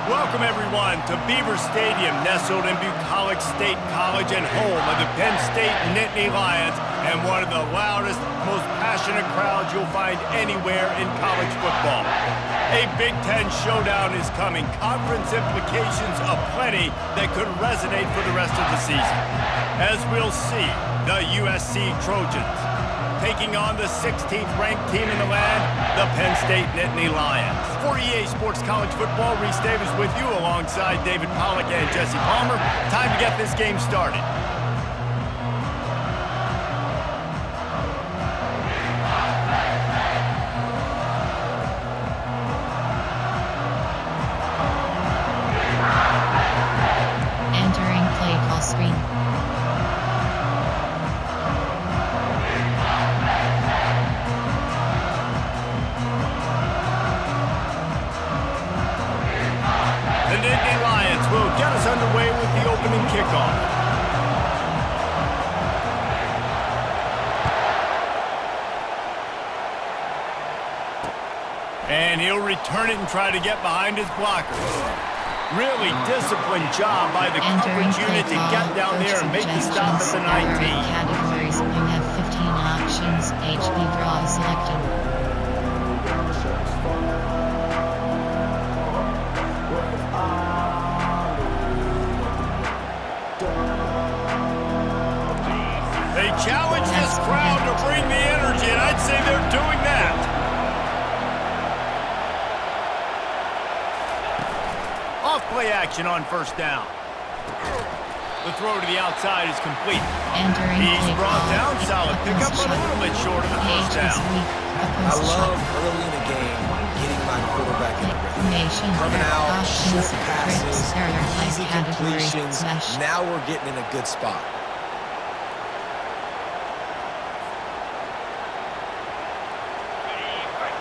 Welcome, everyone, to Beaver Stadium, nestled in Bucolic State College and home of the Penn State Nittany Lions, and one of the loudest, most passionate crowds you'll find anywhere in college football. A Big Ten showdown is coming, conference implications aplenty that could resonate for the rest of the season. As we'll see, the USC Trojans taking on the 16th ranked team in the land, the Penn State Nittany Lions. For EA Sports College Football, Reese Davis with you alongside David Pollack and Jesse Palmer. Time to get this game started. Entering play call screen. The Nittany Lions will get us underway with the opening kickoff. And he'll return it and try to get behind his blockers. Really disciplined job by the coverage unit to get down there and make the stop at the 19. Categories. You have 15 options. HB draw selected. They challenge this crowd to bring the energy, and I'd say they're doing that. Off play action on first down. The throw to the outside is complete. Entering He's play brought call. down solid pickup, but a little bit short of the first down. I love early in the game getting my quarterback in the rhythm. Coming out, short passes, easy completions. Now we're getting in a good spot.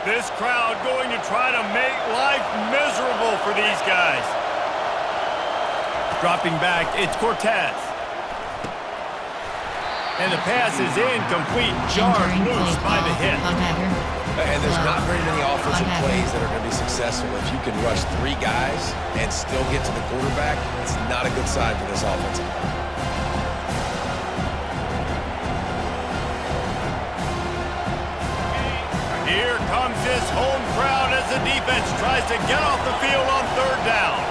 This crowd going to try to make life miserable for these guys. Dropping back, it's Cortez. And the pass is incomplete. Jarred loose by the hit. And there's not very many offensive plays that are going to be successful. If you can rush 3 guys and still get to the quarterback, it's not a good sign for this offensive line. Here comes this home crowd as the defense tries to get off the field on third down.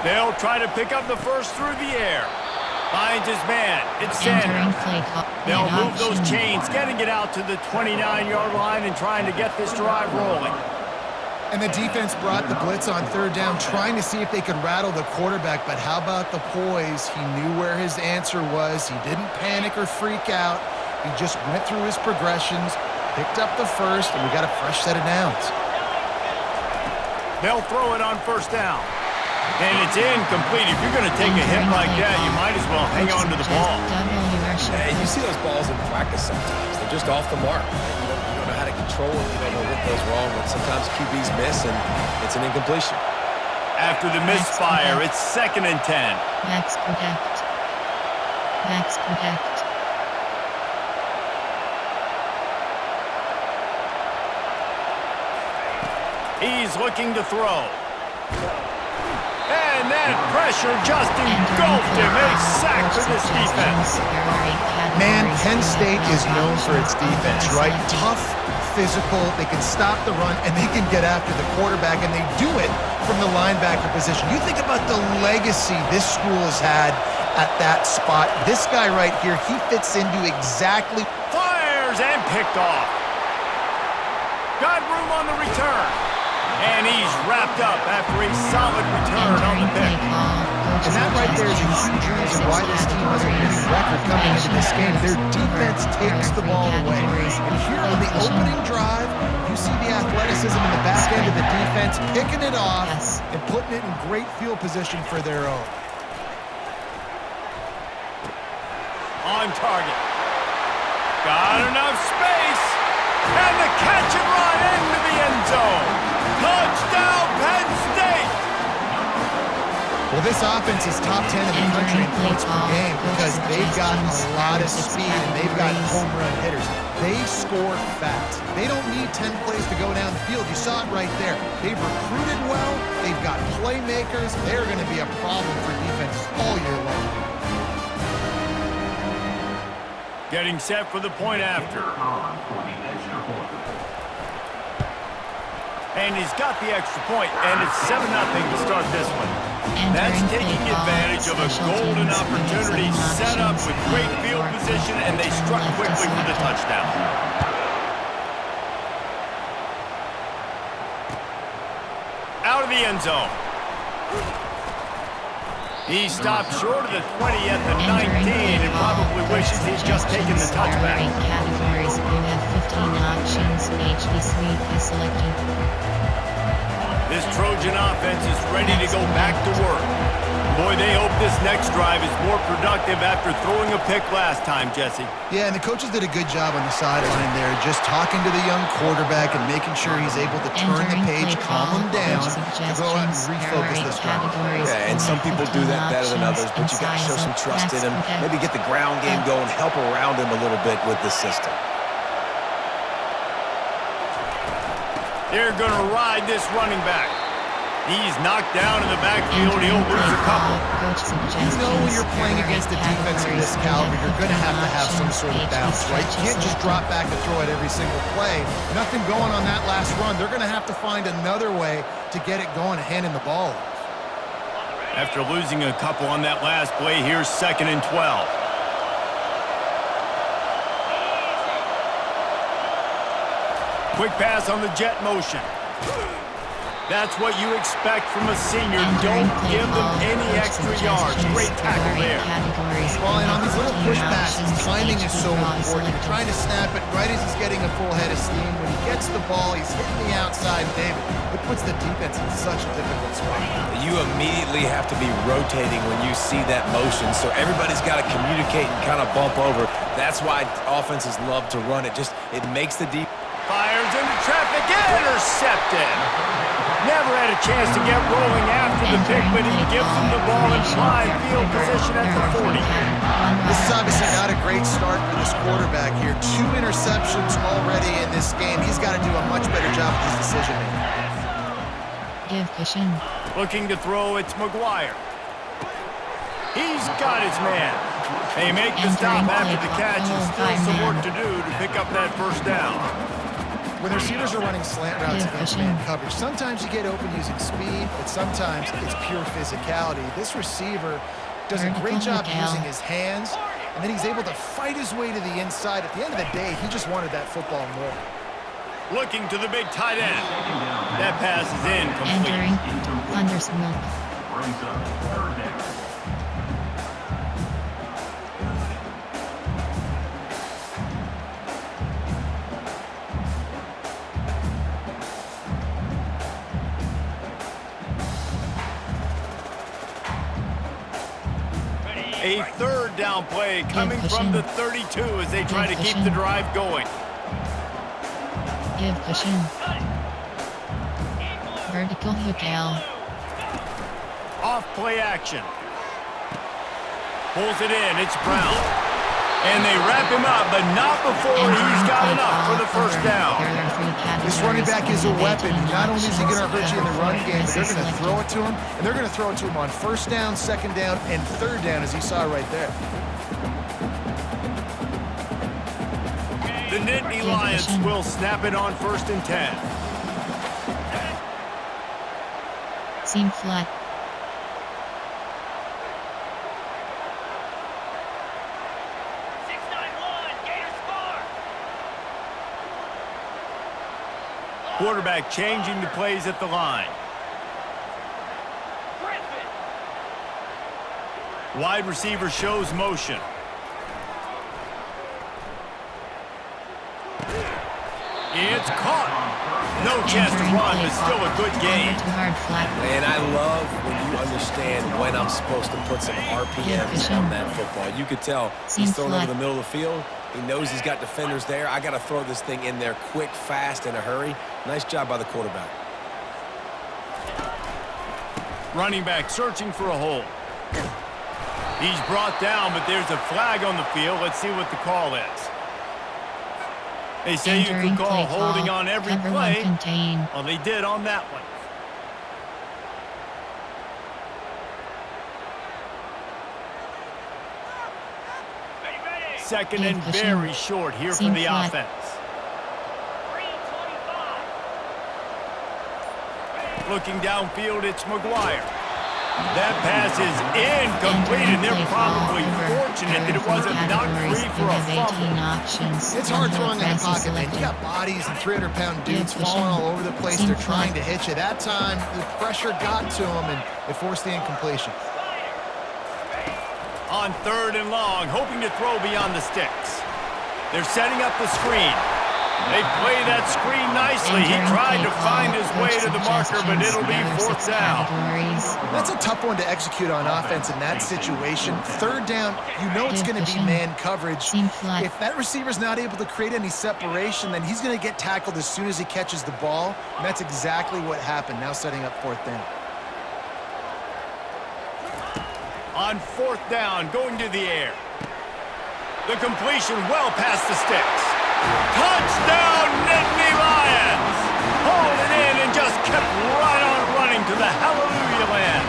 They'll try to pick up the first through the air. Finds his man. It's Sanders. They'll move those chains, getting it out to the 29-yard line and trying to get this drive rolling. And the defense brought the blitz on third down, trying to see if they could rattle the quarterback. But how about the poise? He knew where his answer was. He didn't panic or freak out. He just went through his progressions, picked up the first, and we got a fresh set of downs. They'll throw it on first down. And it's incomplete. If you're going to take a hit like that, you might as well hang on to the ball. And you see those balls in practice sometimes. They're just off the mark. You don't know how to control it. You don't know what goes wrong. But sometimes QBs miss, and it's an incompletion. After the misfire, it's 2nd and 10. Max protect. Max protect. He's looking to throw. And that pressure just engulfed him. A sack for this defense. Man, Penn State is known for its defense, right? Tough, physical, they can stop the run, and they can get after the quarterback, and they do it from the linebacker position. You think about the legacy this school has had at that spot. This guy right here, he fits into exactly. Fires and picked off. Got room on the return. And he's wrapped up after a solid return on the pick. And that right there is a huge reason why this team has a winning record coming into this game. Their defense takes the ball away. And here on the opening drive, you see the athleticism in the back end of the defense, picking it off and putting it in great field position for their own. On target. Got enough space. And the catch and run into the end zone. Touchdown, Penn State! Well, this offense is top 10 in the country in points per game because they've got a lot of speed and they've got home run hitters. They score fast. They don't need 10 plays to go down the field. You saw it right there. They've recruited well. They've got playmakers. They're going to be a problem for defenses all year long. Getting set for the point after. And he's got the extra point, and it's 7-0 to start this one. That's taking advantage of a golden opportunity set up with great field position, and they struck quickly for the touchdown. Out of the end zone. He stopped short of the 20 at the 19 and probably wishes he'd just taken the touchback. Categories, you have 15 options. HB Sweep is selected. This Trojan offense is ready to go back to work. Boy, they hope this next drive is more productive after throwing a pick last time, Jesse. Yeah, and the coaches did a good job on the sideline there, just talking to the young quarterback and making sure he's able to turn the page, calm him down, to go out and refocus this drive. Yeah, and some people do that better than others, but you got to show some trust in him. Maybe get the ground game going, help around him a little bit with the system. They're going to ride this running back. He's knocked down in the backfield. He'll lose a couple. You know when you're playing against a defense of this caliber, you're going to have some sort of bounce, right? You can't just drop back and throw it every single play. Nothing going on that last run. They're going to have to find another way to get it going, handing the ball off. After losing a couple on that last play, here's 2nd and 12. Quick pass on the jet motion. That's what you expect from a senior. Don't give them any extra yards. Great tackle there. Well, and on these little push passes, timing is so important. You're trying to snap it right as he's getting a full head of steam. When he gets the ball, he's hitting the outside, David. It puts the defense in such a difficult spot. You immediately have to be rotating when you see that motion, so everybody's got to communicate and kind of bump over. That's why offenses love to run it. It makes the deep. Fires into traffic, intercepted. Never had a chance to get rolling after the pick, but he gives him the ball in prime field position at the 40. This is obviously not a great start for this quarterback here. 2 interceptions already in this game. He's got to do a much better job with his decision-making. Looking to throw, it's McGuire. He's got his man. They make the stop after the catch and still some work to do to pick up that first down. When the receivers are running slant routes against man coverage, sometimes you get open using speed, but sometimes it's pure physicality. This receiver does a great job using his hands, and then he's able to fight his way to the inside. At the end of the day, he just wanted that football more. Looking to the big tight end. That pass is incomplete. Entering Thundersmoke. A 3rd down play coming from the 32 as they try to keep the drive going. Give cushion. Vertical hook L. Off play action. Pulls it in. It's Brown. And they wrap him up, but not before he's got enough for the first down. This running back is a weapon. Not only is he going to hurt you in the run game, but they're going to throw it to him, and they're going to throw it to him on 1st down, 2nd down, and 3rd down, as you saw right there. The Nittany Lions will snap it on 1st and 10. Seam flat. Quarterback changing the plays at the line. Wide receiver shows motion. It's caught. No chance to run, but still a good game. And I love when you understand when I'm supposed to put some RPMs on that football. You could tell he's throwing over the middle of the field. He knows he's got defenders there. I got to throw this thing in there quick, fast, in a hurry. Nice job by the quarterback. Running back searching for a hole. He's brought down, but there's a flag on the field. Let's see what the call is. They say you can call holding on every play. Well, they did on that one. Second and very short here for the offense. Looking downfield, it's McGuire. That pass is incomplete, and they're probably fortunate that it wasn't knocked free for a fumble. It's hard throwing in the pocket, man. You got bodies and 300-pound dudes falling all over the place. They're trying to hit you. That time, the pressure got to them, and it forced the incompletion. On 3rd and long, hoping to throw beyond the sticks. They're setting up the screen. They play that screen nicely. He tried to find his way to the marker, but it'll be 4th down. That's a tough one to execute on offense in that situation. 3rd down, you know it's going to be man coverage. If that receiver's not able to create any separation, then he's going to get tackled as soon as he catches the ball. And that's exactly what happened, now setting up 4th down. On 4th down, going to the air. The completion well past the sticks. Touchdown, Nittany Lions! Hauled it in and just kept right on running to the hallelujah land.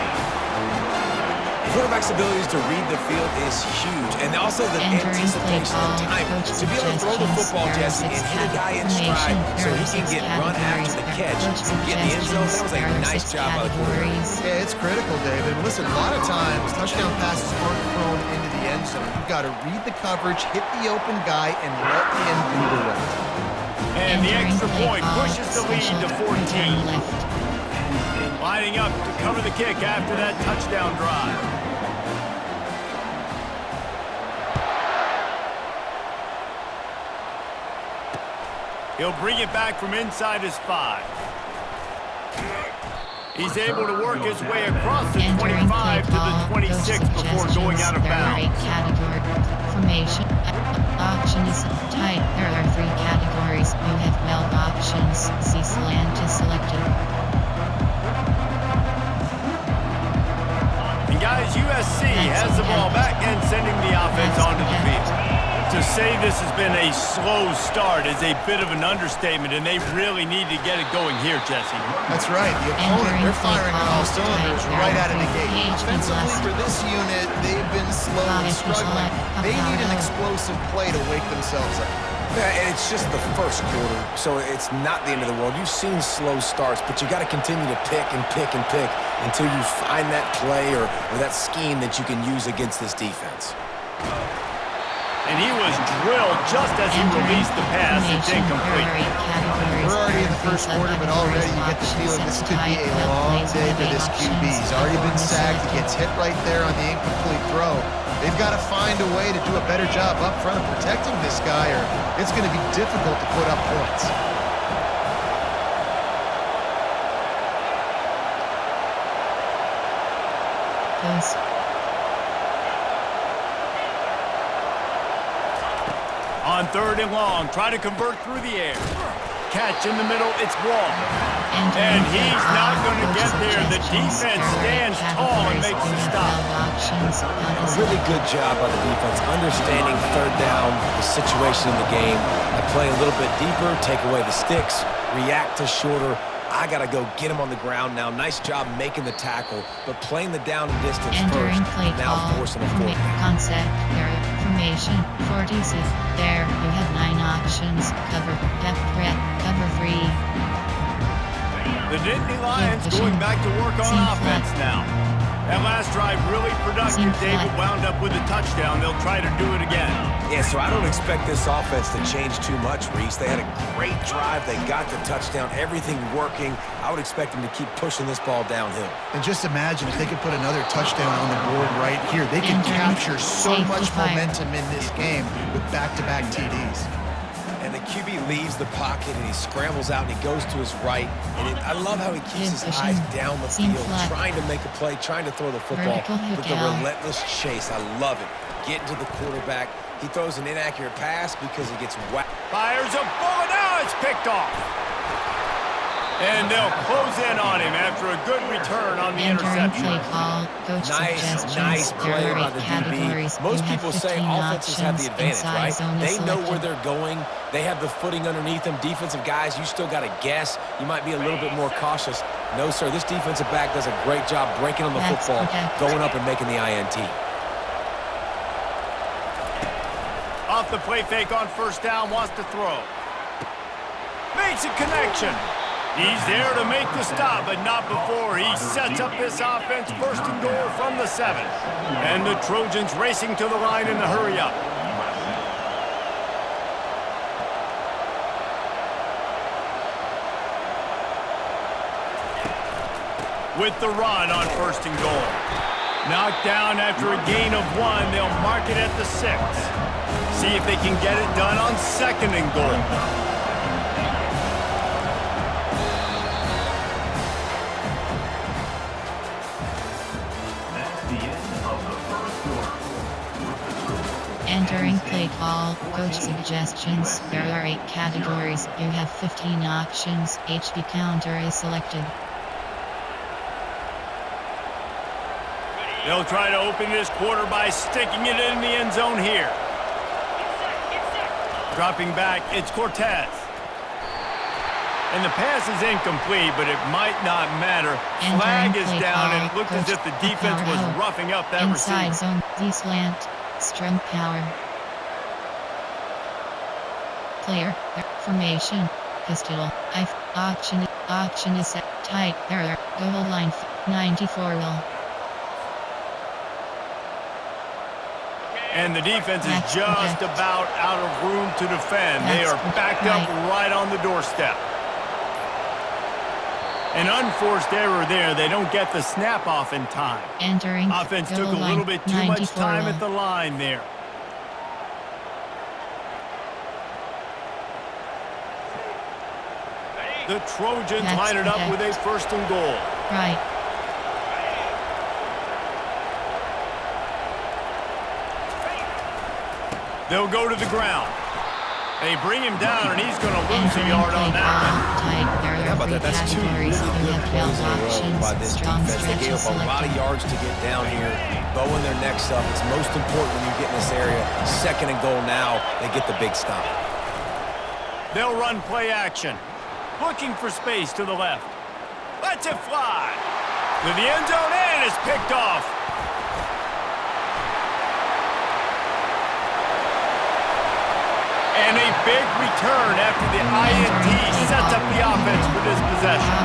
Quarterback's abilities to read the field is huge, and also the anticipation and timing. To be able to throw the football, Jesse, and hit a guy in stride so he can get run after the catch and get in the end zone, that was a nice job by the quarterback. Yeah, it's critical, David. Listen, a lot of times, touchdown passes aren't thrown into the end zone. You've got to read the coverage, hit the open guy, and let him do the rest. And the extra point pushes the lead to 14. Lining up to cover the kick after that touchdown drive. He'll bring it back from inside his 5. He's able to work his way across the 25 to the 26 before going out of bounds. Formation option is tight. There are 3 categories. You have 12 options. See slant is selected. And guys, USC has the ball back and sending the offense onto the field. To say this has been a slow start is a bit of an understatement, and they really need to get it going here, Jesse. That's right. The opponent, they're firing on all cylinders right out of the gate. Offensively for this unit, they've been slow and struggling. They need an explosive play to wake themselves up. Yeah, and it's just the first quarter, so it's not the end of the world. You've seen slow starts, but you got to continue to pick and pick and pick until you find that play or that scheme that you can use against this defense. And he was drilled just as he released the pass. It's incomplete. We're already in the first quarter, but already you get the feeling this could be a long day for this QB. He's already been sacked. He gets hit right there on the incomplete throw. They've got to find a way to do a better job up front of protecting this guy, or it's going to be difficult to put up points. On 3rd and long, try to convert through the air. Catch in the middle, it's Wall. And he's not going to get there. The defense stands tall and makes the stop. A really good job by the defense, understanding 3rd down, the situation in the game. I play a little bit deeper, take away the sticks, react to shorter. I got to go get him on the ground now. Nice job making the tackle, but playing the down and distance first, now forcing a 4th down. Concept, formation, 46. There, you have 9 options. Cover, depth threat, cover 3. The Nittany Lions going back to work on offense now. That last drive really productive. David wound up with a touchdown. They'll try to do it again. Yeah, so I don't expect this offense to change too much, Reese. They had a great drive. They got the touchdown. Everything working. I would expect them to keep pushing this ball downhill. And just imagine if they could put another touchdown on the board right here. They can capture so much momentum in this game with back-to-back TDs. And the QB leaves the pocket, and he scrambles out, and he goes to his right. And I love how he keeps his eyes down the field, trying to make a play, trying to throw the football with the relentless chase. I love it. Getting to the quarterback. He throws an inaccurate pass because he gets whacked. Fires a bullet. Now it's picked off. And they'll close in on him after a good return on the interception. Play call, coach Nice play by the DB. Most people say offenses have the advantage, right? They know where they're going. They have the footing underneath them. Defensive guys, you still got to guess. You might be a little bit more cautious. No, sir, this defensive back does a great job breaking on the football, going up and making the INT. Off the play fake on first down, wants to throw. Makes a connection. He's there to make the stop, but not before he sets up this offense first and goal from the 7. And the Trojans racing to the line in the hurry up. With the run on first and goal. Knocked down after a gain of 1, they'll mark it at the 6. See if they can get it done on second and goal. Entering play call, coach suggestions. There are 8 categories. You have 15 options. HP counter is selected. They'll try to open this quarter by sticking it in the end zone here. Dropping back, it's Cortez. And the pass is incomplete, but it might not matter. Flag is down, and it looked as if the defense was roughing up that receiver. Inside zone, D-slant. Strong power. Player. Formation. Pistol. Option is set. Tight. Error. Goal line. 94 will. And the defense is just about out of room to defend. They are backed up right on the doorstep. An unforced error there. They don't get the snap off in time. Entering offense took a little bit too much time at the line there. The Trojans line it up with a first and goal. Right. They'll go to the ground. They bring him down, and he's going to lose a yard on that one. How about that? That's 2 really good plays in a row by this defense. They gave up a lot of yards to get down here. Bowing their necks up. It's most important when you get in this area. Second and goal now. They get the big stop. They'll run play action. Looking for space to the left. Lets it fly. To the end zone, and it's picked off. And a big return after the INT sets up the offense for this possession.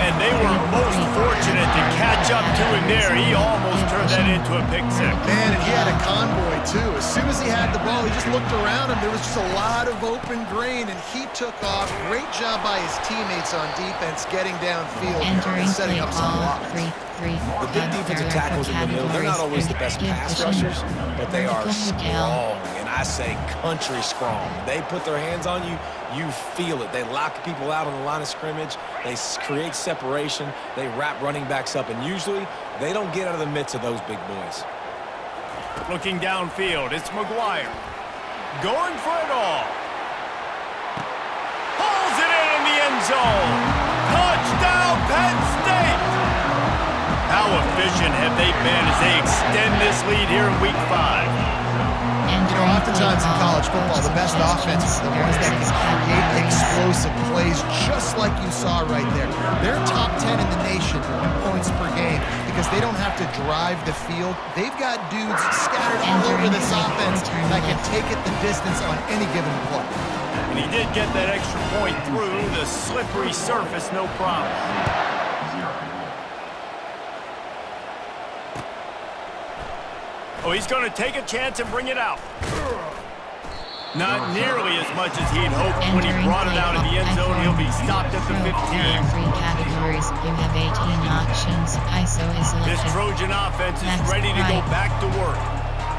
And they were most fortunate to catch up to him there. He almost turned that into a pick 6. Man, and he had a convoy, too. As soon as he had the ball, he just looked around him. There was just a lot of open grain, and he took off. Great job by his teammates on defense getting downfield and setting up some blocks. The big defensive tackles in the middle, they're not always the best pass rushers, but they are strong, and I say country strong. They put their hands on you, you feel it. They lock people out on the line of scrimmage. They create separation. They wrap running backs up, and usually they don't get out of the midst of those big boys. Looking downfield, it's McGuire. Going for it all. Pulls it in the end zone. Touchdown, Penn State! How efficient have they been as they extend this lead here in Week 5? You know, oftentimes in college football, the best offenses are the ones that can create explosive plays, just like you saw right there. They're top 10 in the nation in points per game because they don't have to drive the field. They've got dudes scattered all over this offense that can take it the distance on any given play. And he did get that extra point through the slippery surface, no problem. Oh, he's going to take a chance and bring it out. Not nearly as much as he'd hoped when he brought it out of the end zone. He'll be stopped at the 15. There are 3 categories. You have 18 options. ISO is selected. This Trojan offense is ready to go back to work.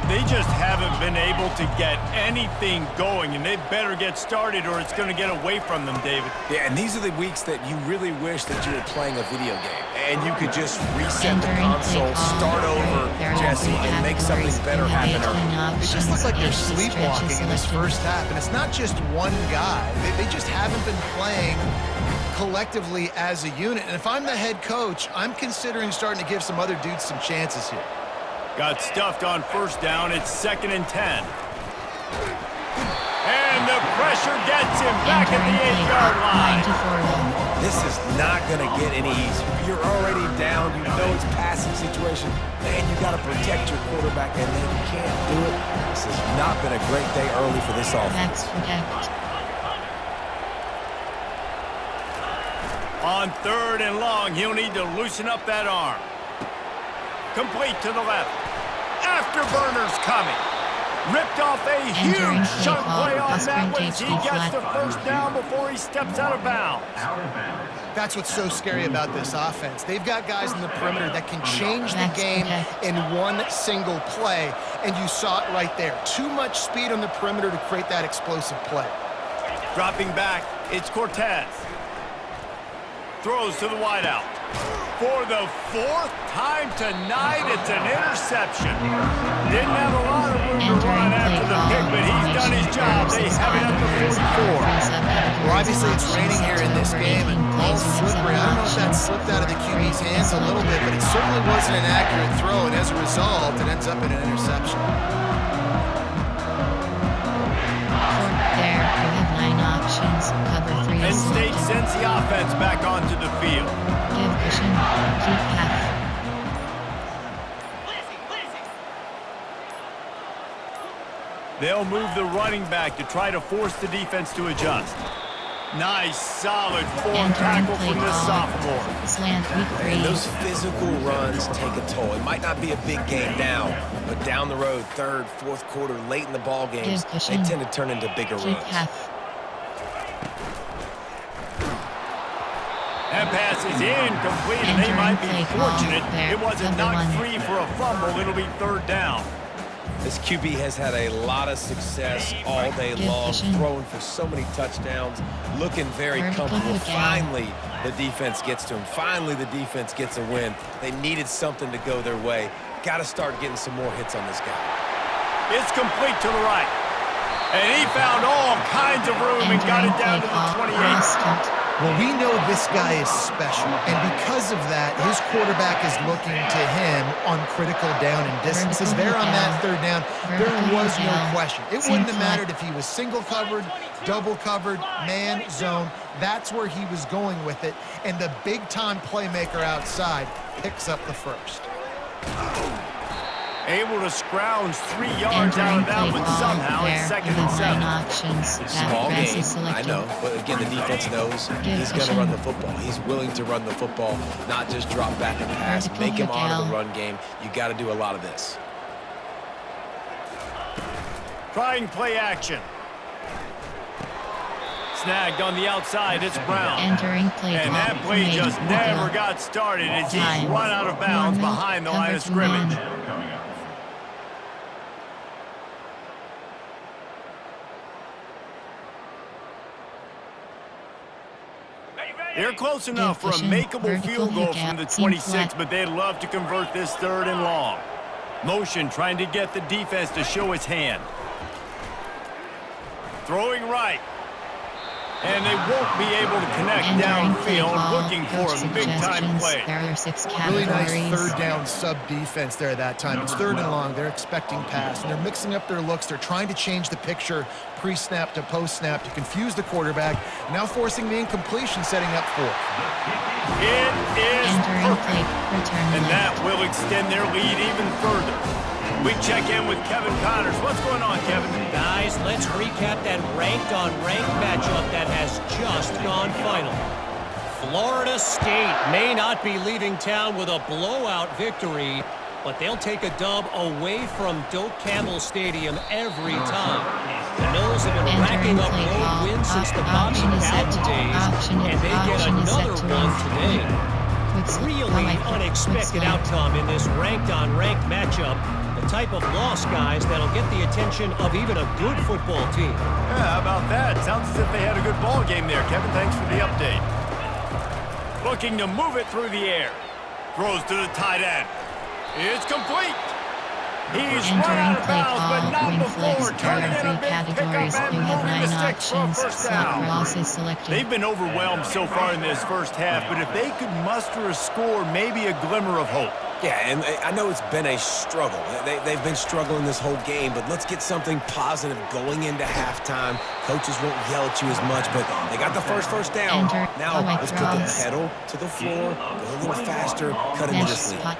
They just haven't been able to get anything going, and they better get started or it's going to get away from them, David. Yeah, and these are the weeks that you really wish that you were playing a video game and you could just reset the console, start over, Jesse, and make something better happen early. It just looks like they're sleepwalking in this first half, and it's not just one guy. They just haven't been playing collectively as a unit. And if I'm the head coach, I'm considering starting to give some other dudes some chances here. Got stuffed on first down. It's 2nd and 10. And the pressure gets him back at the 8-yard line. This is not going to get any easier. You're already down. You know it's passing situation. Man, you got to protect your quarterback, and then you can't do it. This has not been a great day early for this offense. On 3rd and long, he'll need to loosen up that arm. Complete to the left. Afterburner's coming. Ripped off a huge chunk play on that one as he gets the first down before he steps out of bounds. That's what's so scary about this offense. They've got guys in the perimeter that can change the game in one single play, and you saw it right there. Too much speed on the perimeter to create that explosive play. Dropping back, it's Cortez. Throws to the wideout. For the 4th time tonight, it's an interception. Didn't have a lot of room to run after the pick, but he's done his job. They have it up to 44. Well, obviously it's raining here in this game, and ball's slippery. I don't know if that slipped out of the QB's hands a little bit, but it certainly wasn't an accurate throw, and as a result, it ends up in an interception. There, you have 9 options. Cover 3 Penn State sends the offense back onto the field. Give cushion. Keep half. They'll move the running back to try to force the defense to adjust. Nice, solid form tackle from this sophomore. Slant week 3. And those physical runs take a toll. It might not be a big game now, but down the road, 3rd, 4th quarter, late in the ball games, they tend to turn into bigger runs. Half. That pass is incomplete, and they might be fortunate it wasn't knocked free for a fumble. It'll be 3rd down. This QB has had a lot of success all day long, throwing for so many touchdowns, looking very comfortable. Finally, the defense gets to him. Finally, the defense gets a win. They needed something to go their way. Got to start getting some more hits on this guy. It's complete to the right. And he found all kinds of room and got it down to the 28. Well, we know this guy is special, and because of that, his quarterback is looking to him on critical down and distances. There on that 3rd down, there was no question. It wouldn't have mattered if he was single covered, double covered, man, zone. That's where he was going with it, and the big-time playmaker outside picks up the first. Able to scrounge 3 yards out of that one somehow. It's 2nd and 7. It's a small game, I know, but again, the defense knows he's going to run the football. He's willing to run the football, not just drop back and pass. Make him honor the run game. You got to do a lot of this. Trying play action. Snagged on the outside, it's Brown. Entering play and that play just never got started as he's run out of bounds behind the line of scrimmage. They're close enough for a makeable field goal from the 26, but they'd love to convert this 3rd and long. Motion trying to get the defense to show its hand. Throwing right. And they won't be able to connect downfield, looking for a big-time play. Really nice 3rd down sub-defense there that time. It's 3rd and long. They're expecting pass, and they're mixing up their looks. They're trying to change the picture pre-snap to post-snap to confuse the quarterback, now forcing the incompletion, setting up 4th. It is perfect, and that will extend their lead even further. We check in with Kevin Connors. What's going on, Kevin? Guys, let's recap that ranked-on-ranked matchup that has just gone final. Florida State may not be leaving town with a blowout victory, but they'll take a dub away from Doak Campbell Stadium every time. The Noles have been racking up road wins since the Bobby Bowden days, and they get another one today. Really unexpected outcome in this ranked-on-ranked matchup. The type of loss, guys, that'll get the attention of even a good football team. Yeah, how about that? Sounds as if they had a good ball game there, Kevin. Thanks for the update. Looking to move it through the air. Throws to the tight end. It's complete. He's run out of bounds, but not wing before flex. There turning are in a three big categories. pickup You and have moving the 9 sticks for a options. first Slot down. cross is selected. They've been overwhelmed so far in this first half, but if they could muster a score, maybe a glimmer of hope. Yeah, and I know it's been a struggle. They've been struggling this whole game, but let's get something positive going into halftime. Coaches won't yell at you as much, but they got the first down. Now let's put the pedal to the floor, go a little faster, cut into this lead.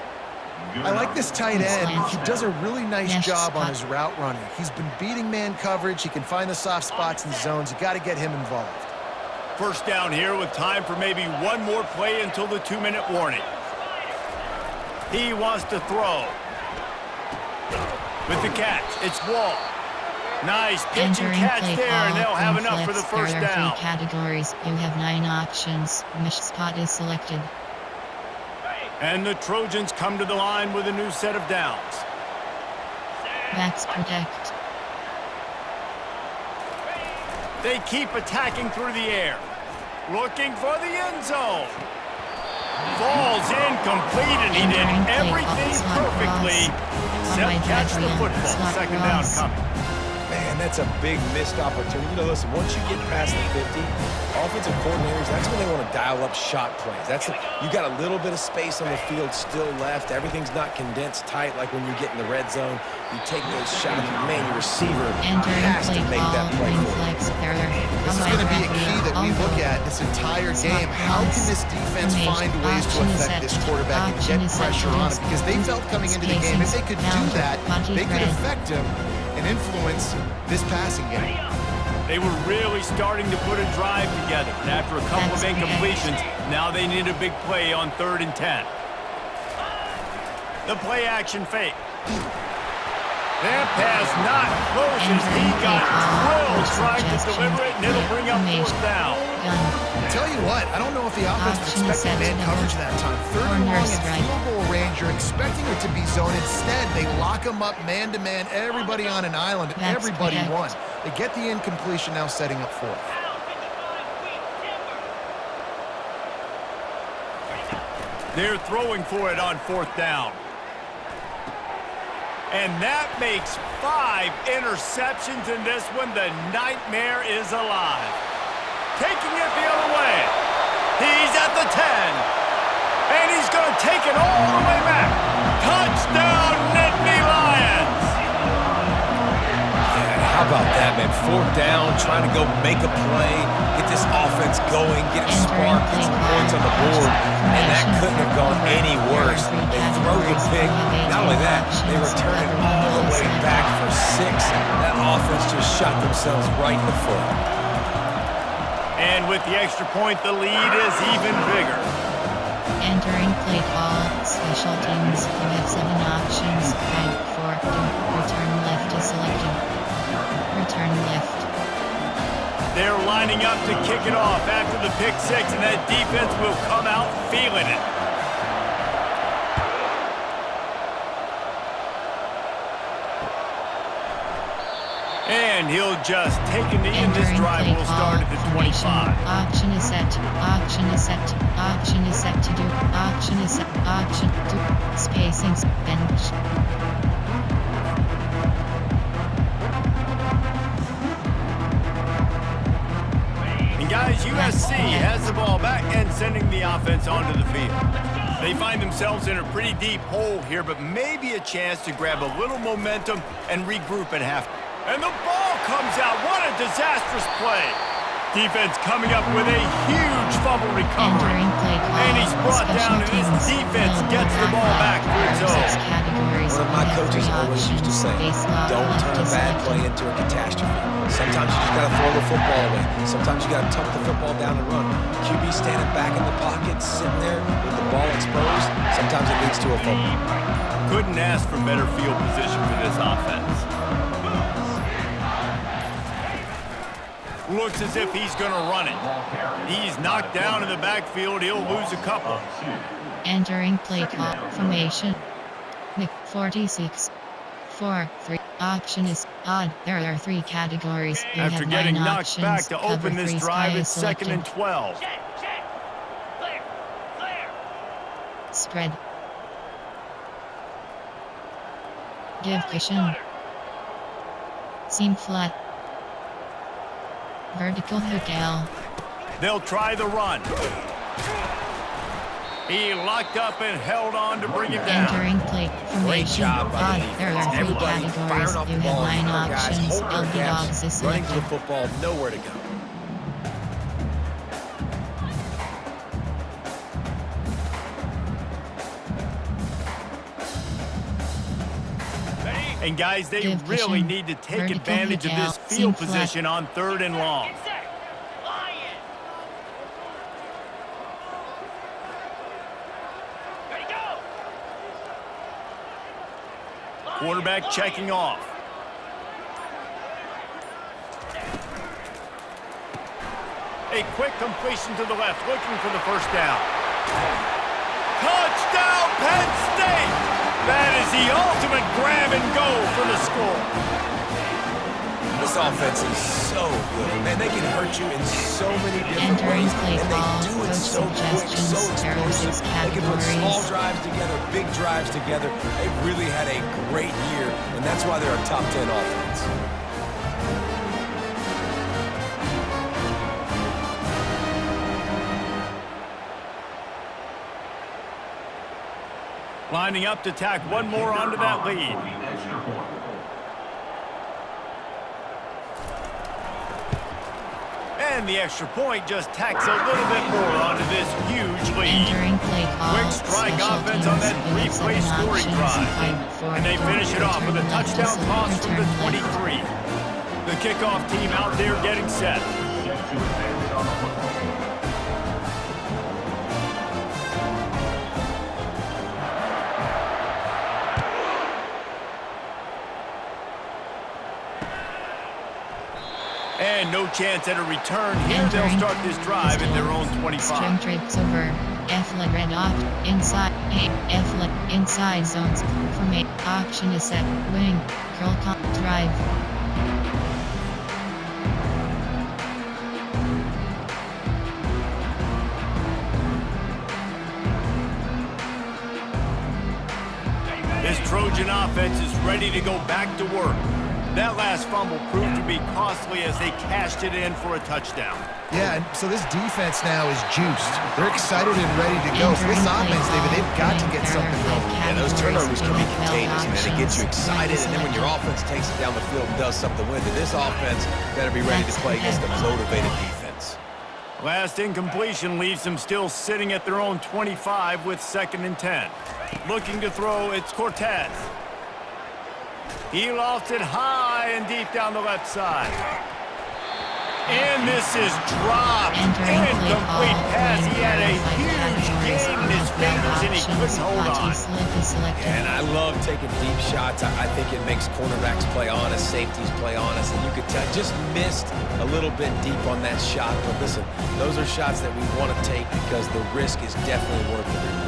I like this tight end. He does a really nice job on his route running. He's been beating man coverage. He can find the soft spots in the zones. You got to get him involved. First down here with time for maybe one more play until the 2-minute warning. He wants to throw. With the catch, it's Wall. Nice pitch and catch there, and they'll have enough for the first down. There are 3 categories. You have 9 options. Mesh spot is selected. And the Trojans come to the line with a new set of downs. Backs protect. They keep attacking through the air. Looking for the end zone. Falls incomplete, and he did everything perfectly except catch the football. Second down coming. Man, that's a big missed opportunity. You know, listen, once you get past the 50, offensive coordinators, that's when they want to dial up shot plays. You got a little bit of space on the field still left. Everything's not condensed tight like when you get in the red zone. You take those shots. Man, your receiver has to make that play for you. This is going to be a key that we look at this entire game. How can this defense find ways to affect this quarterback and get pressure on him? Because they felt coming into the game, if they could do that, they could affect him and influence this passing game. They were really starting to put a drive together, and after a couple of incompletions, now they need a big play on 3rd and 10. The play action fake. That pass not close as he got drilled trying to deliver it, and it'll bring up 4th down. I tell you what, I don't know if the offense was expecting man coverage that time. 3rd and long in field goal range, you're expecting it to be zone. Instead, they lock them up man-to-man, everybody on an island, and everybody won. They get the incompletion, now setting up 4th. They're throwing for it on 4th down. And that makes 5 interceptions in this one. The nightmare is alive. Taking it the other way. He's at the 10. And he's going to take it all the way back. Touchdown, Nittany Lions. Yeah, how about that, man? 4th down, trying to go make a play, get this offense going, get a spark, get some points on the board. And that couldn't have gone any worse. They throw the pick. Not only that, they return it all the way back for 6. That offense just shot themselves right in the foot. And with the extra point, the lead is even bigger. Entering play call, special teams. You have 7 options. Right, 4, 2, return left is selected. Return left. They're lining up to kick it off after the pick 6, and that defense will come out feeling it. And he'll just take a knee, and this drive will start at the 25. Option is set. Option is set. Option is set to do. Option is set. Option to. Spacing. Bench. And guys, USC has the ball back and sending the offense onto the field. They find themselves in a pretty deep hole here, but maybe a chance to grab a little momentum and regroup at half. And the ball comes out. What a disastrous play. Defense coming up with a huge fumble recovery. And he's brought down, and this defense gets the ball back for its own. One of my coaches always used to say, don't turn a bad play into a catastrophe. Sometimes you just got to throw the football away. Sometimes you got to tuck the football down and run. QB standing back in the pocket, sitting there with the ball exposed. Sometimes it leads to a fumble. Couldn't ask for better field position for this offense. Looks as if he's going to run it. He's knocked down in the backfield. He'll lose a couple. Entering play call formation. 46. 4, 3. Option is odd. There are 3 categories. You After have getting 9 knocked options. back to open this drive, it's selected. 2nd and 12. Spread. Give cushion. Seam flat. Vertical hook L. They'll try the run. He locked up and held on to bring him down. Entering plate formation. Great job by the There are defense. three Everybody categories. firing off You the have ball. 9 Guys, options. hold their LB gaps, dogs is running to the selected. football, nowhere to go. And guys, they Give really cushion. need to take Vertical advantage of hook this L. field Seam flat. position on 3rd and long. Quarterback checking off. A quick completion to the left, looking for the first down. Touchdown, Penn State! That is the ultimate grab and go for the score. This offense is so good. Man, they can hurt you in so many different Entering ways, play and they call, do it coach so quick, so suggestions. There are 6 explosive. They can put small categories. drives together, big drives together. They've really had a great year, and that's why they're a top 10 offense. Lining up to tack one more onto that lead. And the extra point just tacks a little bit more onto this huge lead. Entering play call. Quick strike Special offense on teams. that You have 3-play 7 scoring options. drive. 5, 4, And they finish it off with a return left to touchdown toss from the return left. 23. The kickoff team out there getting set. And no chance at a return here. They'll Entering start this drive in their own 25. String trips over. F-let red opt. Inside. F-let. Inside zones. Formate. Option is set. Wing. Curl comp. Drive. This Trojan offense is ready to go back to work. That last fumble proved to be costly as they cashed it in for a touchdown. Yeah, and so this defense now is juiced. They're excited and ready to go. So this offense, David, they've got to get something going. Yeah, those turnovers can be contagious, man. It gets you excited, and then when your offense takes it down the field and does something with it, this offense better be ready to play against a motivated defense. Last incompletion leaves them still sitting at their own 25 with 2nd and 10. Looking to throw, it's Cortez. He lofts it high and deep down the left side. And this is dropped. Incomplete pass. He had a huge gain in his fingers and he couldn't hold on. And I love taking deep shots. I think it makes cornerbacks play honest, safeties play honest, and you could tell just missed a little bit deep on that shot. But listen, those are shots that we want to take because the risk is definitely worth the reward.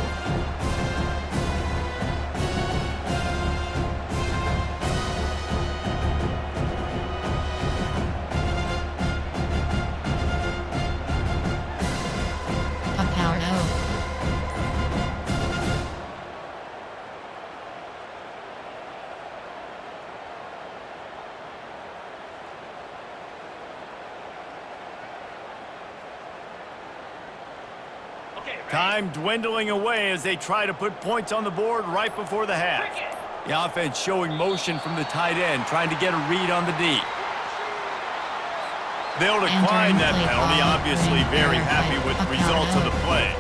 Time dwindling away as they try to put points on the board right before the half. The offense showing motion from the tight end, trying to get a read on the D. They'll decline that penalty, obviously very happy with the results of the play.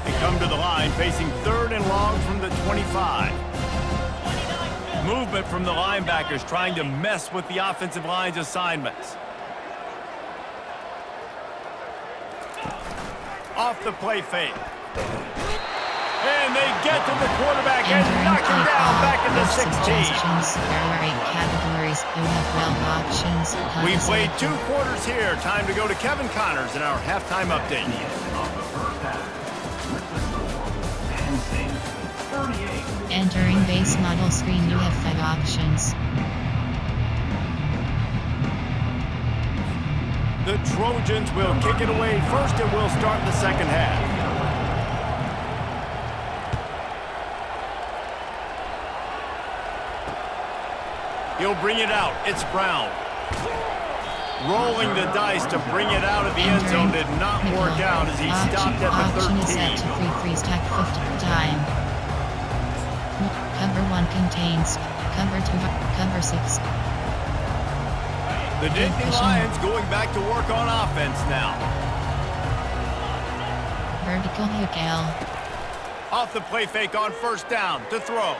They come to the line facing 3rd and long from the 25. Movement from the linebackers trying to mess with the offensive line's assignments. Off the play fake. And they get to the quarterback and knock him down back in the 16. There are 8 categories. You have 12 options. We played 2 quarters here. Time to go to Kevin Connors in our halftime update. Entering base model screen, you have 5 options. The Trojans will kick it away first and we'll start the second half. He'll bring it out. It's Brown. Rolling the dice to bring it out of the end zone did not work out as he stopped at the 13. Option is set to free freeze tag 50 time. Cover 1 contains. Cover 2. Cover 6. The Nittany Lions going back to work on offense now. Vertical hook L. Off the play fake on first down to throw.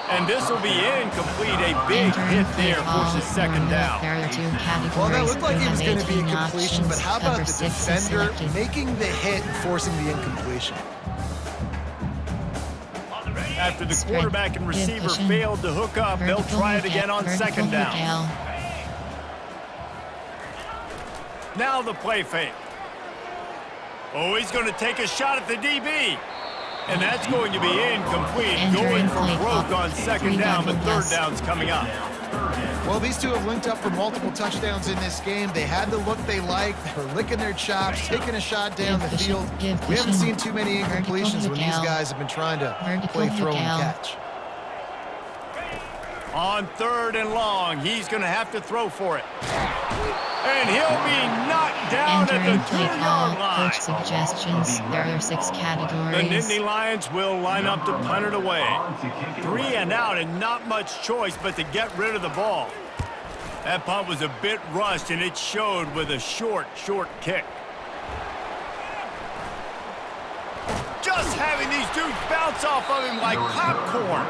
And this will be incomplete. A big hit there, forces second down. There are 2 categories. Well, that looked like it was going to be a 18 completion, but how about the options. defender making the hit and forcing the incompletion? After the Spread. quarterback and receiver Division. failed to hook up, they'll Vertical try it hook again L. on Vertical second down. hook L. Now the play fake. Oh, he's going to take a shot at the DB. And that's going to be incomplete. Going for broke on second down, but third down's coming up. Well, these two have linked up for multiple touchdowns in this game. They had the look they liked. They were licking their chops, taking a shot down the field. We haven't seen too many incompletions when these guys have been trying to play throw and catch. On third and long, he's going to have to throw for it. And he'll be knocked down Entering at the play 2-yard call. line. Coach suggestions. There are 6 The categories. Nittany Lions will line up to punt it away. 3 and out and not much choice but to get rid of the ball. That punt was a bit rushed and it showed with a short kick. Just having these dudes bounce off of him like popcorn.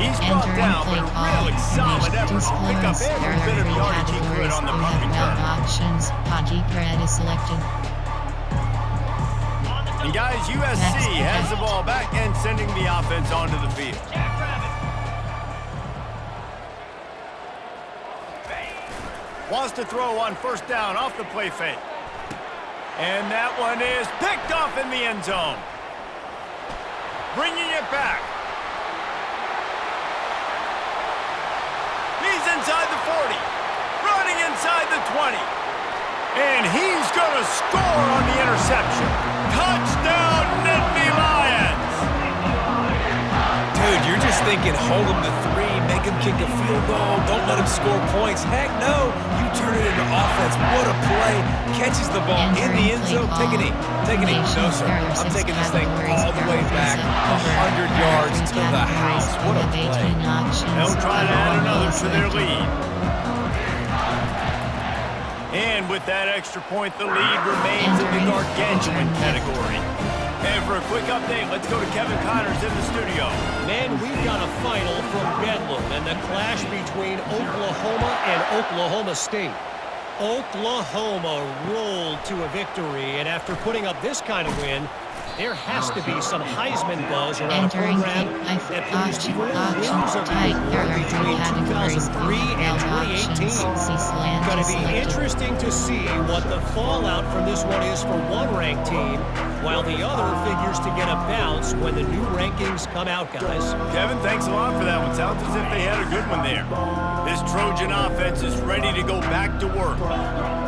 He's brought down, but a really solid effort to pick up every bit of yardage he could on the punt return. Options. Hockey Pred is selected. And guys, USC has the ball back and sending the offense onto the field. Wants to throw on first down off the play fake. And that one is picked off in the end zone. Bringing it back. He's inside the 40. Running inside the 20. And he's going to score on the interception. Touchdown, Nittany Lions! Dude, you're just thinking, hold him to 3, make him kick a field goal, don't let him score points. Heck no, you turn it into offense. What a play. Catches the ball in the end zone. Take a knee. Take a knee. No, sir. I'm taking this thing all the way back 100 yards to the house. What a play. They'll try to add another to their lead. And with that extra point, the lead remains in the gargantuan category. And for a quick update, let's go to Kevin Connors in the studio. Man, we've got a final from Bedlam and the clash between Oklahoma and Oklahoma State. Oklahoma rolled to a victory, and after putting up this kind of win, there has to be some Heisman buzz around a program that produced 4 wins of the year between 2003 and 2018. Going to be interesting to see what the fallout from this one is for one ranked team, while the other figures to get a bounce when the new rankings come out, guys. Kevin, thanks a lot for that one. Sounds as if they had a good one there. This Trojan offense is ready to go back to work.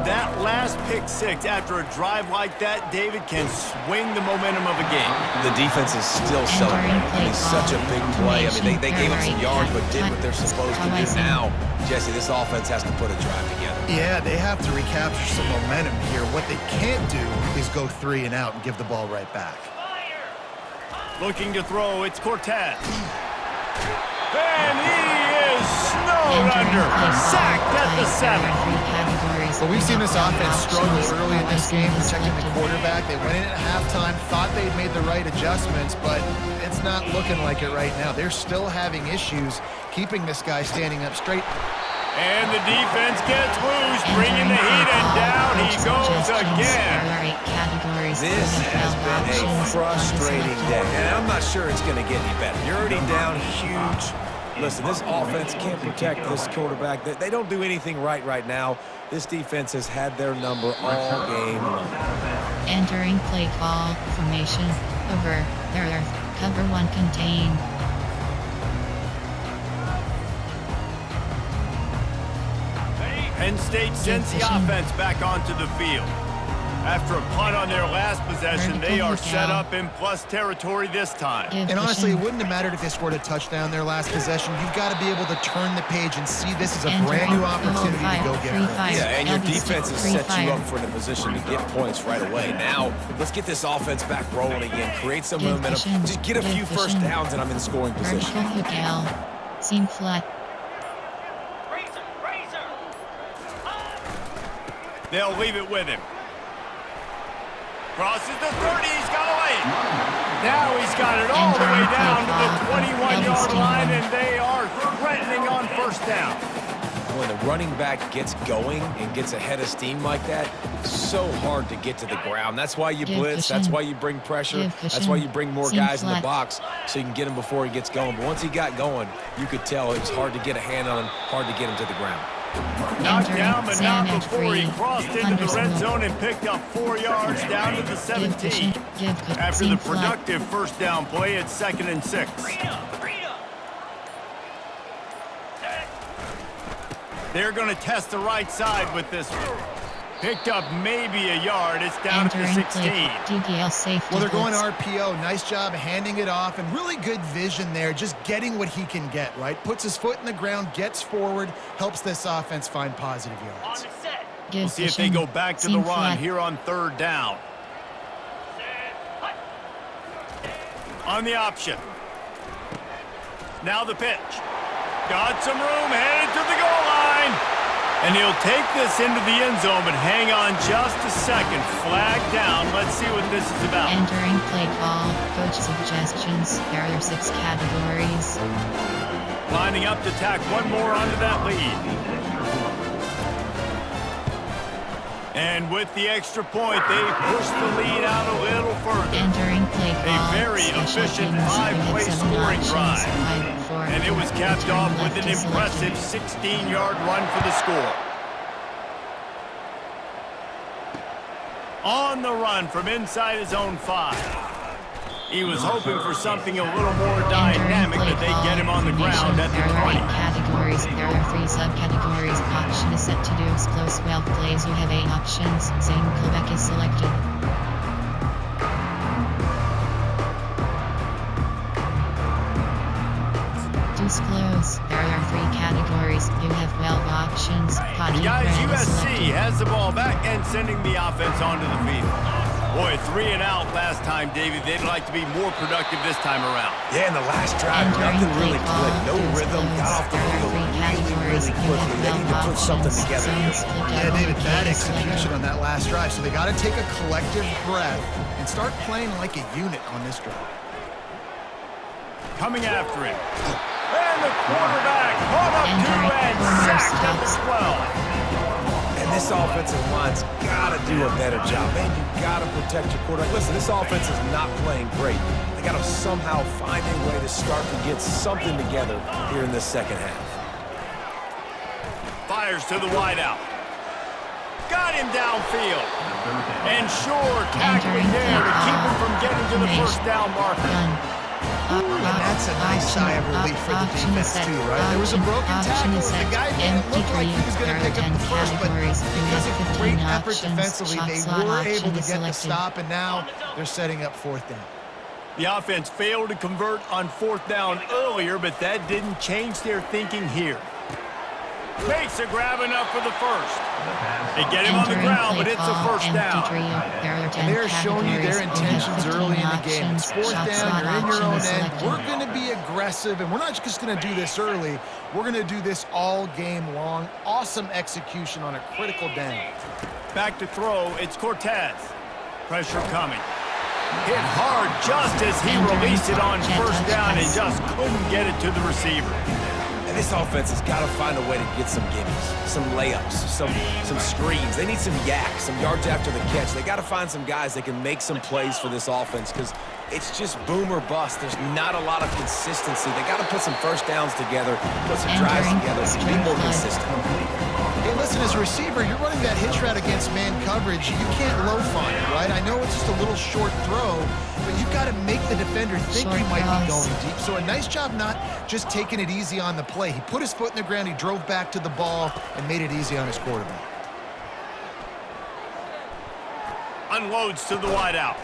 That last pick 6 after a drive like that, David, can swing the momentum of a game. The defense is still celebrating. It's such a big play. I mean, they gave up some yards, but did what they're supposed to do. Now, Jesse, this offense has to put a drive together. Yeah, they have to recapture some momentum here. What they can't do is go 3 and out and give the ball right back. Looking to throw, it's Cortez. And he is snowed under, sacked at the 7. Well, we've seen this offense struggle early in this game, protecting the quarterback. They went in at halftime, thought they'd made the right adjustments, but it's not looking like it right now. They're still having issues keeping this guy standing up straight. And the defense gets loose, bringing the heat, and down he goes again. This has been a frustrating day, and I'm not sure it's going to get any better. You're already down huge. Listen, this offense can't protect this quarterback. They don't do anything right now. This defense has had their number all game long. Entering play call, formation, over, there, cover 1 contain. Penn State sends the offense back onto the field. After a punt on their last possession, they are set down. up in plus territory this time. Give And honestly, it cushion. wouldn't have mattered if they scored a touchdown their last possession. You've got to be able to turn the page and see this is a brand new opportunity to go get points. Yeah, and your LB defense has free set you fire. up for the position to get points right away. Now, let's get this offense back rolling again. Create some Give momentum. cushion. Just get a Give few first cushion. downs, and I'm in scoring Vertical position. hook L. Seam flat. They'll leave it with him. Crosses the 30, he's got away. Now he's got it all the way down to the 21-yard line, and they are threatening on first down. When the running back gets going and gets ahead of steam like that, so hard to get to the ground. That's why you Give blitz. cushion. That's why you bring pressure. Give That's cushion. why you bring more Seam guys in the flat. box so you can get him before he gets going. But once he got going, you could tell it was hard to get a hand on him, hard to get him to the ground. Knocked Entering down, but Sam not at before he free. crossed into the red Underscore. zone and picked up 4 yards down to the Give 17. cushion. Give cushion. After Seam the flat. productive first down play, it's 2nd and 6. They're going to test the right side with this one. Picked up maybe a yard. It's down at the Entering 16. play. DDL safety. Well, they're going blitz. RPO. Nice job handing it off, and really good vision there, just getting what he can get, right? Puts his foot in the ground, gets forward, helps this offense find positive yards. Give We'll see if they cushion. go back to the Seam run flat. here on 3rd down. On the option. Now the pitch. Got some room, headed to the goal line. And he'll take this into the end zone, but hang on just a second. Flag down. Let's see what this is about. Entering play call. Coach suggestions. There are 6 categories. Lining up to tack one more onto that lead. And with the extra point, they push the lead out a little further. Entering play call. very Special efficient teams. 5-play We have 7 scoring options. drive. 5, 4, And it was capped return off left with an is selected. impressive 16-yard run for the score. On the run from inside his own 5. He was hoping for something a little more dynamic, but they get him on the ground at the There are 20. 8 categories. There are 3 subcategories. Option is set to do explosive well plays. You have 8 options. Zane Quebec is selected. Disclose. There are 3 categories. You have 12 options. The Potty guys, brand is USC selected. has the ball back and sending the offense onto the field. Boy, 3 and out last time, David. They'd like to be more productive this time around. Yeah, in the last drive, Entering nothing really play clicked. No call. rhythm, got off the There are field 3 really, categories. really You quickly. have They need to 12 put something options. together here. Zones split Yeah, double David, bad K is execution selected. on that last drive, so they got to take a collective breath and start playing like a unit on this drive. Coming after him. And the quarterback caught up to and sacked at the 12. And this offensive line's got to do a better job. Man, you got to protect your quarterback. Listen, this offense is not playing great. They got to somehow find a way to start to get something together here in this second half. Fires to the wideout. Got him downfield. And sure, tackling there to keep him from getting to the first down marker. Done. And that's a nice sigh of relief for the defense too, right? There was a broken tackle. The guy didn't look like he was going to pick up the first, but because of great effort defensively, they were able to get the stop, and now they're setting up 4th down. The offense failed to convert on 4th down earlier, but that didn't change their thinking here. Makes a grab enough for the first. They get him on the ground, but it's a first down. And they're showing you their intentions early in the game. It's 4th down, you're in your own end. We're going to be aggressive, and we're not just going to do this early. We're going to do this all game long. Awesome execution on a critical down. Back to throw, it's Cortez. Pressure coming. Hit hard just as he released it on first down and just couldn't get it to the receiver. And this offense has got to find a way to get some gimmies, some layups, some screens. They need some yaks, some yards after the catch. They got to find some guys that can make some plays for this offense because it's just boom or bust. There's not a lot of consistency. They got to put some first downs together, put some drives together, and be more consistent. Hey, listen, as a receiver, you're running that hitch route against man coverage. You can't loaf on it, right? I know it's just a little short throw, but you've got to make the defender think you might be going deep. So a nice job not just taking it easy on the play. He put his foot in the ground, he drove back to the ball, and made it easy on his quarterback. unloads to the wideout.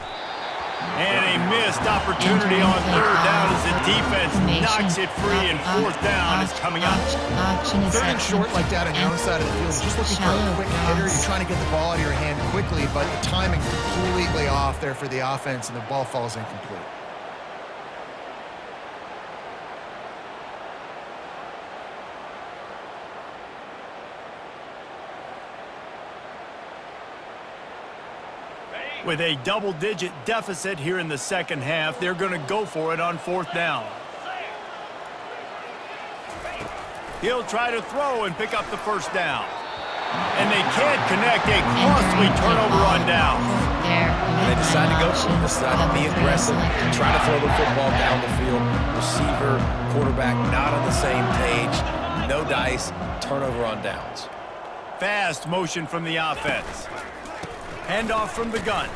And a missed opportunity on third down as the defense knocks it free, and fourth down is coming up. Third and short like that on your own side of the field. You're just looking for a quick hitter. You're trying to get the ball out of your hand quickly, but the timing completely off there for the offense, and the ball falls incomplete. With a double-digit deficit here in the second half, they're going to go for it on fourth down. He'll try to throw and pick up the first down. And they can't connect. A costly turnover on down. And they decide to go for it. Decide to be aggressive, try to throw the football down the field. Receiver, quarterback not on the same page. No dice, turnover on downs. Fast motion from the offense. Handoff from the gun.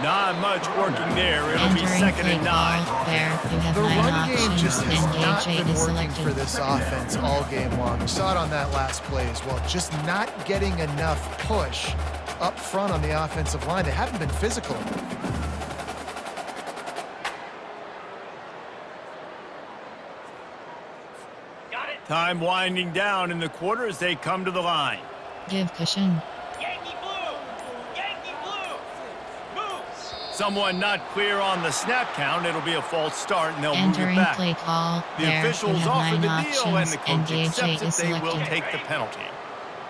Not much working there. It'll be second and 9. The run game just has not been working for this offense all game long. We saw it on that last play as well. Just not getting enough push up front on the offensive line. They haven't been physical enough. Time winding down in the quarter as they come to the line. Give cushion. Someone not clear on the snap count. It'll be a false start, and they'll move it back. Play call. The officials offer the deal, and the coach accepts it. They will take the penalty.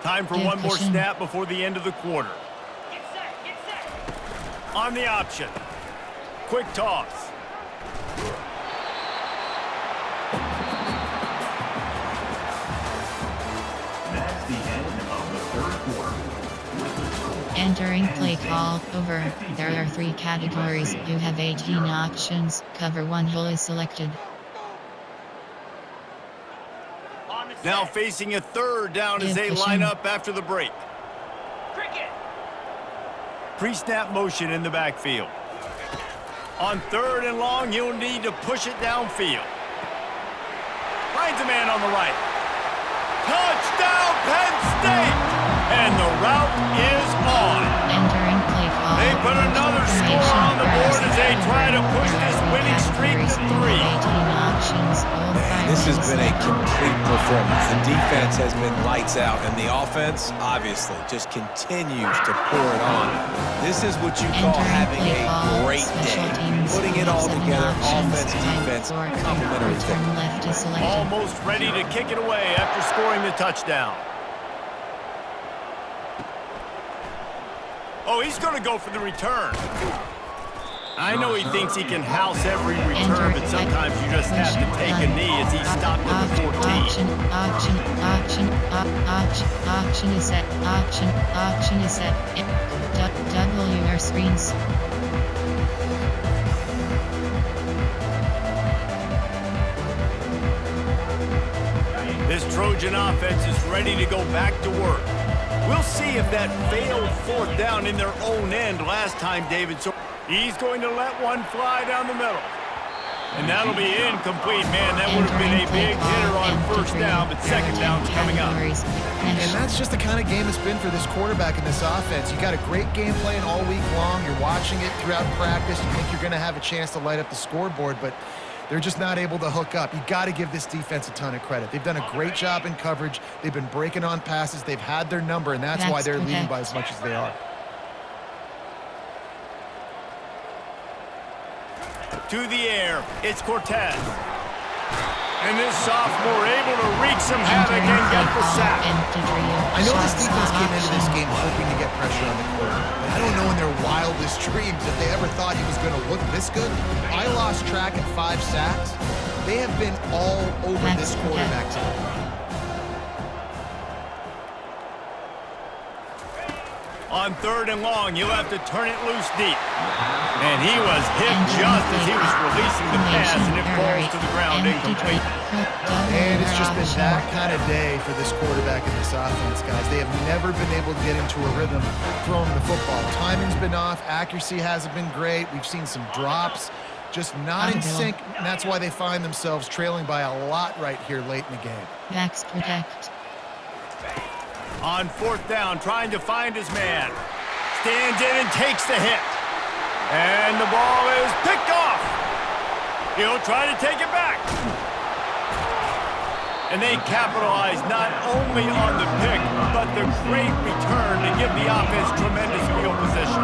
Time for one more snap before the end of the quarter. On the option. Quick toss. That's the end of the third quarter. Entering play call. Over. There are 3 categories. You have 18 options. Cover 1 hole is selected. Now facing a third down as they line up after the break. Pre-snap motion in the backfield. On third and long, you'll need to push it downfield. Finds a man on the right. Touchdown, Penn State! And the route is on. Entering play call. They put another score on the board as they try to push this winning streak to 3. 18 options. This has been a complete performance. The defense has been lights out, and the offense, obviously, just continues to pour it on. This is what you call having a great day. Putting it all together, offense, defense, complementary thing. Almost ready to kick it away after scoring the touchdown. Oh, he's going to go for the return. I know he thinks he can house every return, but sometimes you just have to take a knee as he stopped at the 14. Option is set. Option is set. WR screens. This Trojan offense is ready to go back to work. We'll see if that failed fourth down in their own end last time, David. So he's going to let one fly down the middle. And that'll be incomplete, man. That would have been a big hitter on first down, but second down's coming up. And that's just the kind of game it's been for this quarterback in this offense. You got a great game plan all week long. You're watching it throughout practice. You think you're going to have a chance to light up the scoreboard, but they're just not able to hook up. You got to give this defense a ton of credit. They've done a great job in coverage. They've been breaking on passes. They've had their number, and that's why they're leading by as much as they are. To the air, it's Cortez. And this sophomore able to wreak some havoc and get the sack. I know this defense came into this game hoping to get pressure on the quarterback, but I don't know in their wildest dreams if they ever thought he was going to look this good. I lost track at 5 sacks. They have been all over this quarterback today. On third and long, you'll have to turn it loose deep. And he was hit just as he was releasing the pass, and it falls to the ground incomplete. And it's just been that kind of day for this quarterback and this offense, guys. They have never been able to get into a rhythm throwing the football. Timing's been off. Accuracy hasn't been great. We've seen some drops, just not in sync, and that's why they find themselves trailing by a lot right here late in the game. Max protect. On fourth down, trying to find his man. stands in and takes the hit. And the ball is picked off. He'll try to take it back. And they capitalize not only on the pick, but the great return to give the offense tremendous field position.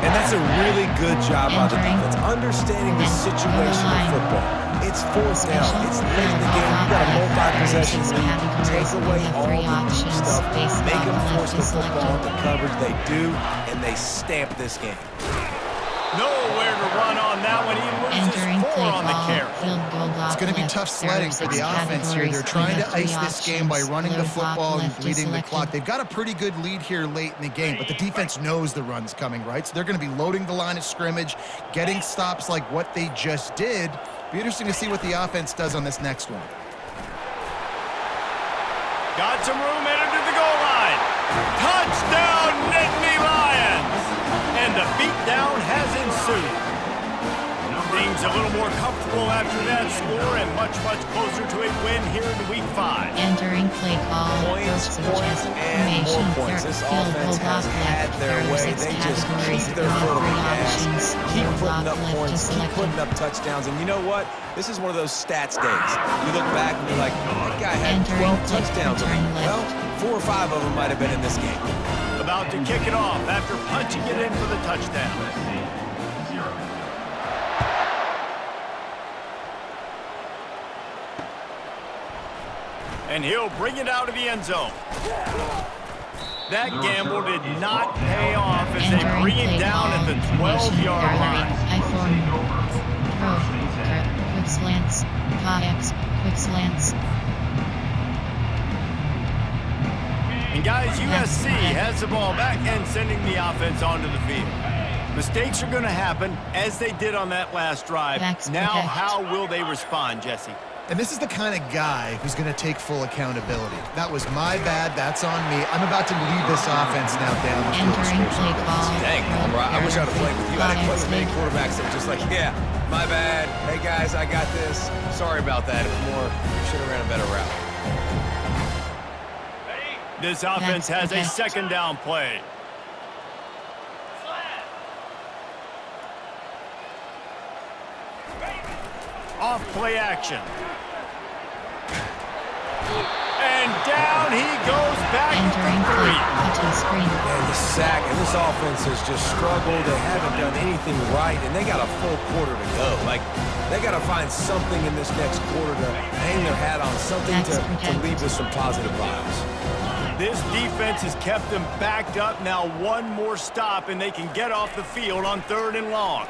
And that's a really good job by the defense, understanding the situation of football. It's fourth down. It's late in the game. You've got a multi-possession lead. Take away all the stuff. Make them force the football into coverage. They do, and they stamp this game. Nowhere to run on that one. He loses 4 on the carry. It's going to be tough sledding for the offense here. They're trying to ice this game by running the football and bleeding the clock. They've got a pretty good lead here late in the game, but the defense knows the run's coming, right? So they're going to be loading the line of scrimmage, getting stops like what they just did. Be interesting to see what the offense does on this next one. Got some room headed to the goal line. Touchdown, Nittany Lions! And the beatdown has ensued. Things a little more comfortable after that score and much, much closer to a win here in Week 5. Entering play call. Points, and more points. This offense has had their way. They just keep their foot on the gas, keep putting up points, keep putting up touchdowns. And you know what? This is one of those stats days. You look back and you're like, that guy had 12 touchdowns. Well, 4 or 5 of them might have been in this game. About to kick it off after punching it in for the touchdown. And he'll bring it out of the end zone. That gamble did not pay off as they bring him down at the 12-yard line. Quick slants. Quick slants. And guys, USC has the ball back and sending the offense onto the field. Mistakes are going to happen as they did on that last drive. Now, how will they respond, Jesse? And this is the kind of guy who's going to take full accountability. That was my bad. That's on me. I'm about to lead this offense now down the field. Dang, I wish I would have played with you. I didn't play with many quarterbacks that were just like, yeah, my bad. Hey, guys, I got this. Sorry about that. It was more, should have ran a better route. This offense has a second down play. Off play action. And down he goes back for 3. And the sack, and this offense has just struggled. They haven't done anything right, and they got a full quarter to go. Like, they got to find something in this next quarter to hang their hat on, something to leave with some positive vibes. This defense has kept them backed up. Now one more stop, and they can get off the field on 3rd and long.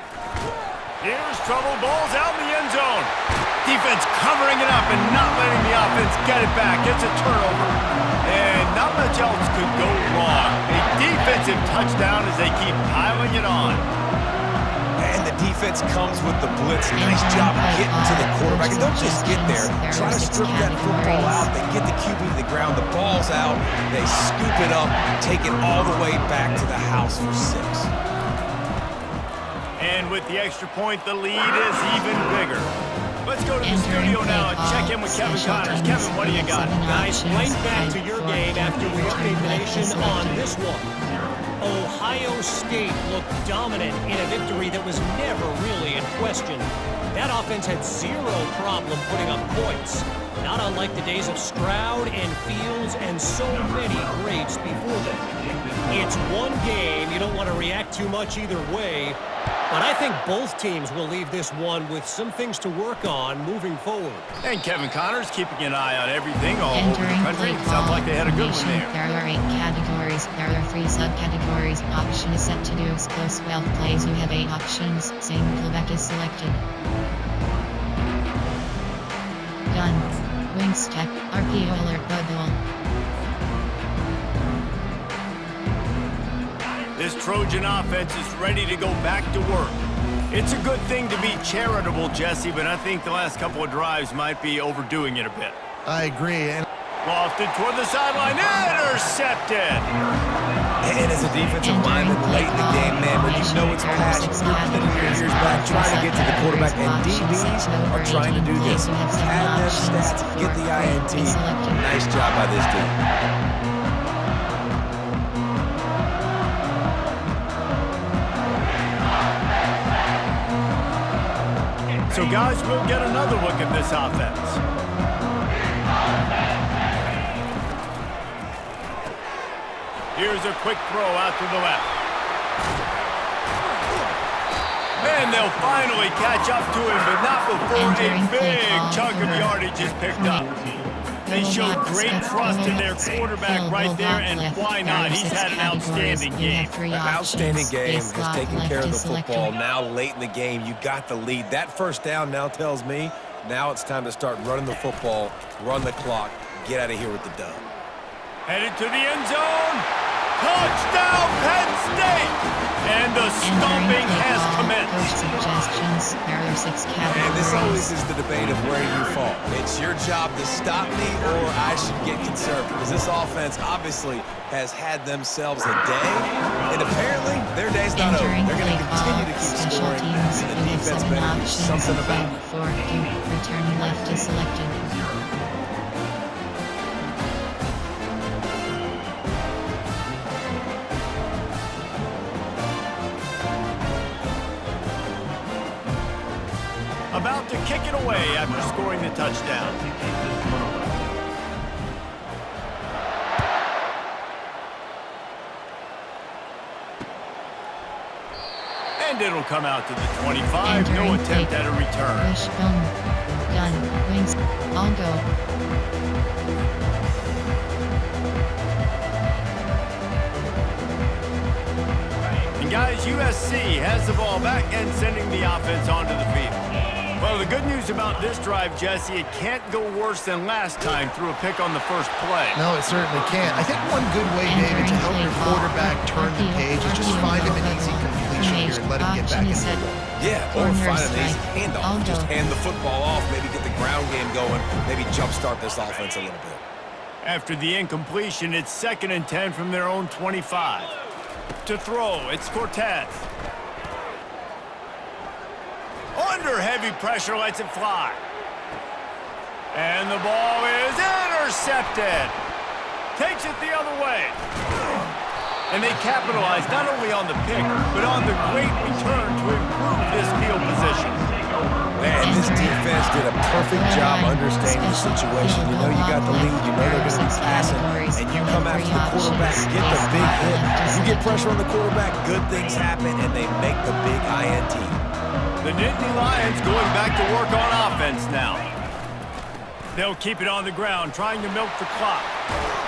Here's trouble. Ball's out in the end zone. Defense covering it up and not letting the offense get it back. It's a turnover. And not much else could go wrong. A defensive touchdown as they keep piling it on. And the defense comes with the blitz. Nice job getting to the quarterback. And don't just get there. Try to strip that football out. They get the QB to the ground. The ball's out. They scoop it up, take it all the way back to the house for 6. And with the extra point, the lead is even bigger. Let's go to the studio now and check in with Kevin Connors. Kevin, what do you got? Guys, right back to your game after we update the nation on this one. Ohio State looked dominant in a victory that was never really in question. That offense had 0 problem putting up points, not unlike the days of Stroud and Fields and so many greats before them. It's one game. You don't want to react too much either way, but I think both teams will leave this one with some things to work on moving forward. And Kevin Connors keeping an eye on everything all over the country. Sounds like they had a good one there. There are 8 categories. There are 3 subcategories. Option is set to do explosive 12 plays. You have 8 options. Single back is selected. Gun. Wings check. RPO alert bubble. This Trojan offense is ready to go back to work. It's a good thing to be charitable, Jesse, but I think the last couple of drives might be overdoing it a bit. I agree. And lofted toward the sideline, intercepted! And as a defensive lineman late in the game, man, when you know it's past, you're years back trying to get to the quarterback, and DBs are trying to do this. Pad their stats, get the INT. Nice job by this team. So, guys, we'll get another look at this offense. Here's a quick throw out to the left. And they'll finally catch up to him, but not before a big chunk of yardage is picked up. They showed great trust in their quarterback right there, and why not? He's had an outstanding game. An outstanding game, just taking care of the football. Now, late in the game, you got the lead. That first down now tells me now it's time to start running the football, run the clock, get out of here with the dub. Headed to the end zone. Touchdown, Penn State! And the stomping has commenced. Suggestions. There are 6 categories. And this always is the debate of where you fall. It's your job to stop me, or I should get concerned, because this offense obviously has had themselves a day, and apparently their day's not over. They're going to continue to keep scoring, and the defense better do something about it. Return left is selected. About to kick it away after scoring the touchdown. And it'll come out to the 25. No attempt at a return. Wishbone. Gun. Wings. All go. And guys, USC has the ball back and sending the offense onto the field. Well, the good news about this drive, Jesse, it can't go worse than last time through a pick on the first play. No, it certainly can't. I think one good way, David, to help your quarterback turn the page is just find him an easy completion here and let him get back in the ball. Yeah, or find an easy handoff. Just hand the football off, maybe get the ground game going, maybe jumpstart this offense a little bit. After the incompletion, it's 2nd and 10 from their own 25. To throw, it's Cortez. Under heavy pressure, lets it fly. And the ball is intercepted. Takes it the other way. And they capitalize not only on the pick, but on the great return to improve this field position. Man, this defense did a perfect job understanding the situation. You know you got the lead, you know they're going to be passing, and you come after the quarterback, get the big hit. You get pressure on the quarterback, good things happen, and they make the big INT. The Nittany Lions going back to work on offense now. They'll keep it on the ground, trying to milk the clock.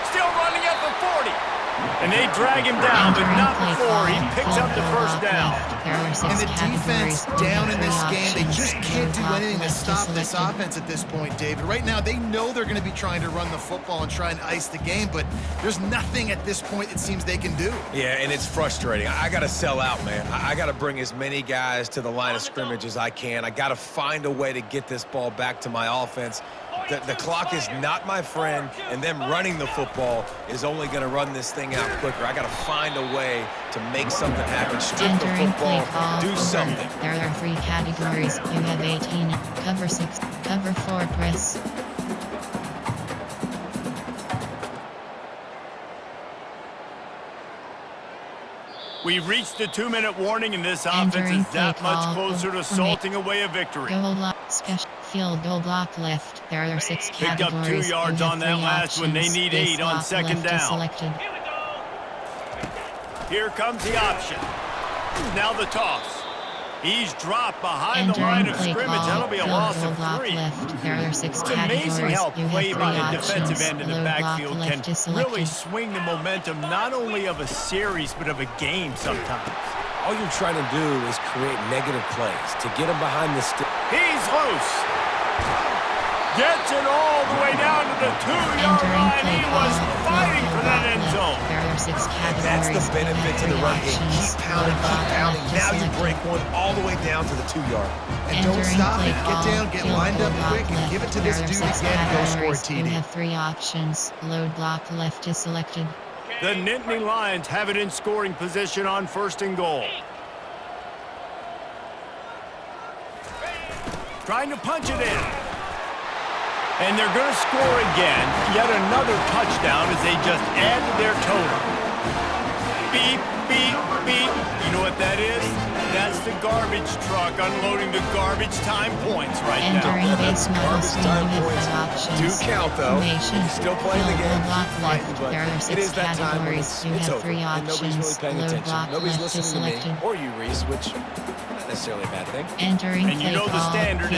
Still running at the 40. And they drag him down, but not before he picks up the first down. And the defense down in this game, they just can't do anything to stop this offense at this point, David. Right now, they know they're going to be trying to run the football and try and ice the game, but there's nothing at this point it seems they can do. Yeah, and it's frustrating. I got to sell out, man. I got to bring as many guys to the line of scrimmage as I can. I got to find a way to get this ball back to my offense. The clock is not my friend, and them running the football is only going to run this thing out quicker. I got to find a way to make something happen, strip the football, do something. There are 3 categories. You have 18, cover 6, cover 4, press. We've reached the 2-minute warning, and this offense is that much closer to salting away a victory. Goal block, special field goal block left. There are 6 categories. Picked up 2 yards on that last one. They need 8 on 2nd down. Here comes the option. Now the toss. He's dropped behind the line of scrimmage. That'll be a loss of 3. There are 6 it's amazing how play by the defensive end in the backfield can really swing the momentum not only of a series but of a game sometimes. All you're trying to do is create negative plays to get him behind the stick. He's loose. Gets it all the way down to the 2-yard line. He was fighting for that end zone. There are 6 categories. That's the benefit to the run game. Keep pounding, keep pounding. Now you break one all the way down to the 2-yard. And don't stop it. Get down, get lined up quick, and give it to this dude again. Go score a TD. You have 3 options. Load block left is selected. The Nittany Lions have it in scoring position on 1st and goal. Trying to punch it in. And they're going to score again. Yet another touchdown as they just add to their total. Beep, beep, beep. You know what that is? That's the garbage truck unloading the garbage time points right Entering now. base model Garbage screen, time you have points 5 options. do count, though. Formation, You're still playing the field game, or block fighting, left. but There are it 6 is that time when categories. You it's have over, 3 and nobody's really options. paying Blue attention. block Nobody's left is listening to me selected. or you, Reese, which not necessarily a bad thing. Entering And you play know the call. standard